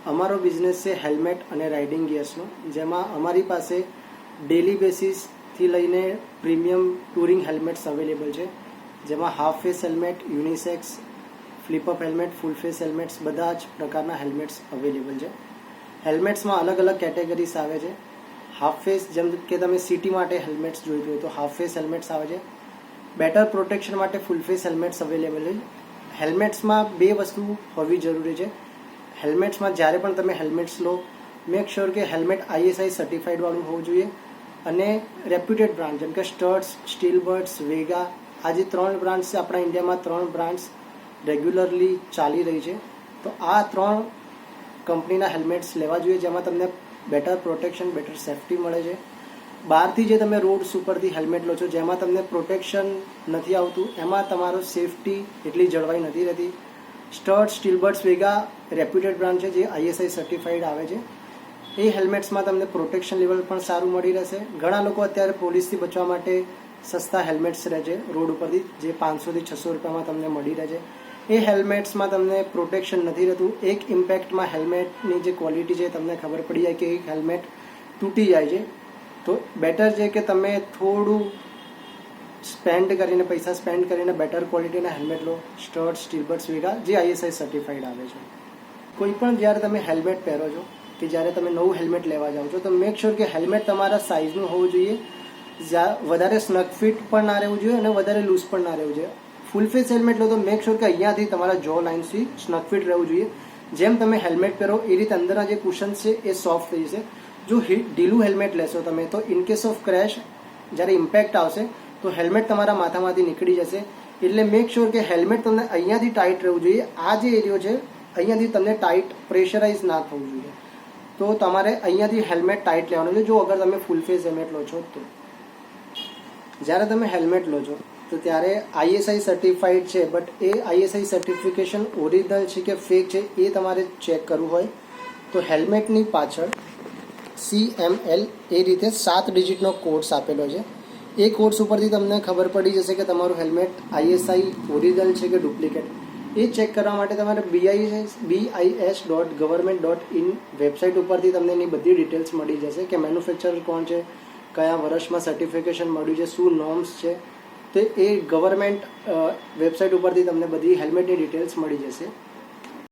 અમારો બિઝનેસ છે હેલ્મેટ અને રાઇડિંગ ગિયર્સનો, જેમાં અમારી પાસે ડેલી બેસિસથી લઈને પ્રીમિયમ ટુરિંગ હેલ્મેટ્સ અવેલેબલ છે, જેમાં half face helmet, unisex, flip up helmet, full face helmets બધા જ પ્રકારના હેલ્મેટ્સ અવેલેબલ છે. હેલ્મેટ્સમાં અલગ અલગ કેટેગરીઝ આવે છે. હાફ ફેસ, જેમ કે તમે સિટી માટે હેલ્મેટ્સ જોઈતું હોય તો હાફ ફેસ હેલ્મેટ્સ આવે છે. બેટર પ્રોટેક્શન માટે ફૂલ ફેસ હેલ્મેટ્સ અવેલેબલ છે. હેલ્મેટ્સમાં બે વસ્તુ હોવી જરૂરી છે. હેલ્મેટ્સમાં જ્યારે પણ તમે હેલ્મેટ્સ લો, મેક શ્યોર કે હેલ્મેટ ISI સર્ટિફાઈડવાળું હોવું જોઈએ અને રેપ્યુટેડ બ્રાન્ડ જેમ કે સ્ટર્ટ્સ, સ્ટીલબર્ડ્સ, વેગા, આ જે 3 બ્રાન્ડ્સ છે આપણા ઇન્ડિયામાં, 3 બ્રાન્ડ્સ રેગ્યુલરલી ચાલી રહી છે. તો આ 3 કંપનીના હેલ્મેટ્સ લેવા જોઈએ, જેમાં તમને બેટર પ્રોટેક્શન, બેટર સેફ્ટી મળે છે. બહારથી જે તમે રોડ્સ ઉપરથી હેલ્મેટ લો છો, જેમાં તમને પ્રોટેક્શન નથી આવતું, એમાં તમારો સેફ્ટી એટલી જળવાઈ નથી રહેતી. સ્ટર્ટ, સ્ટીલબર્ડ્સ, વેગા રેપ્યુટેડ બ્રાન્ડ છે જે ISI સર્ટિફાઈડ આવે છે. એ હેલ્મેટ્સમાં તમને પ્રોટેક્શન લેવલ પણ સારું મળી રહેશે. ઘણા લોકો અત્યારે પોલીસથી બચવા માટે સસ્તા હેલ્મેટ્સ રહે છે રોડ ઉપરથી, જે 500 થી 600 રૂપિયામાં તમને મળી રહે છે. એ હેલ્મેટ્સમાં તમને પ્રોટેક્શન નથી રહેતું. એક ઇમ્પેક્ટમાં હેલ્મેટની જે ક્વોલિટી છે તમને ખબર પડી જાય કે એક હેલ્મેટ તૂટી જાય છે. તો બેટર છે કે તમે થોડું પૈસા સ્પેન્ડ કરીને બેટર ક્વોલિટીના હેલ્મેટ લો. સ્ટર્ટ, સ્ટીલબર્ડ્સ, વેગા જે ISI સર્ટિફાઈડ આવે છે. કોઈ પણ જ્યારે તમે હેલ્મેટ પહેરો છો કે જ્યારે તમે નવું હેલ્મેટ લેવા જાઓ છો, તો મેક શ્યોર કે હેલ્મેટ તમારા સાઇઝનું હોવું જોઈએ. વધારે સ્નગ ફિટ પણ ના રહેવું જોઈએ અને વધારે લૂઝ પણ ના રહેવું જોઈએ. ફૂલ ફેસ હેલ્મેટ લો તો મેક શ્યોર કે અહીંયાથી તમારા જો લાઇન્સથી સ્નગ ફિટ રહેવું જોઈએ. જેમ તમે હેલ્મેટ પહેરો એ રીતે અંદરના જે કુશન્સ છે એ સોફ્ટ થઈ જશે. જો ઢીલું હેલ્મેટ લેશો તમે તો ઇન કેસ ઓફ ક્રેશ, જ્યારે ઇમ્પેક્ટ આવશે તો હેલ્મેટ તમારા માથામાંથી નીકળી જશે. એટલે મેક શ્યોર કે હેલ્મેટ તમને અહીંયાથી ટાઈટ રહેવું જોઈએ. આ જે એરિયો છે અહીંયાથી તમને ટાઈટ પ્રેશરાઇઝ ના થવું જોઈએ. તો તમારે અહીંયાથી હેલ્મેટ ટાઈટ લેવાનું છે જો અગર તમે ફૂલ ફેસ હેલ્મેટ લો છો તો. જ્યારે તમે હેલ્મેટ લો છો તો ત્યારે ISI સર્ટિફાઈડ છે, but A ISI certification original છે કે ફેક છે એ તમારે ચેક કરવું હોય તો હેલ્મેટની પાછળ CML એ રીતે 7 ડિજિટનો કોડ્સ આપેલો છે. એ કોડ્સ ઉપરથી તમને ખબર પડી જશે કે તમારું હેલ્મેટ ISI ઓરિજિનલ છે કે ડુપ્લિકેટ. એ ચેક કરવા માટે તમારે BIS.government.in વેબસાઇટ ઉપરથી તમને એની બધી ડિટેલ્સ મળી જશે કે મેન્યુફેક્ચરર કોણ છે, કયા વર્ષમાં સર્ટિફિકેશન મળ્યું છે, શું નોર્મ્સ છે. તે એ ગવર્મેન્ટ વેબસાઇટ ઉપરથી તમને બધી હેલ્મેટની ડિટેલ્સ મળી જશે.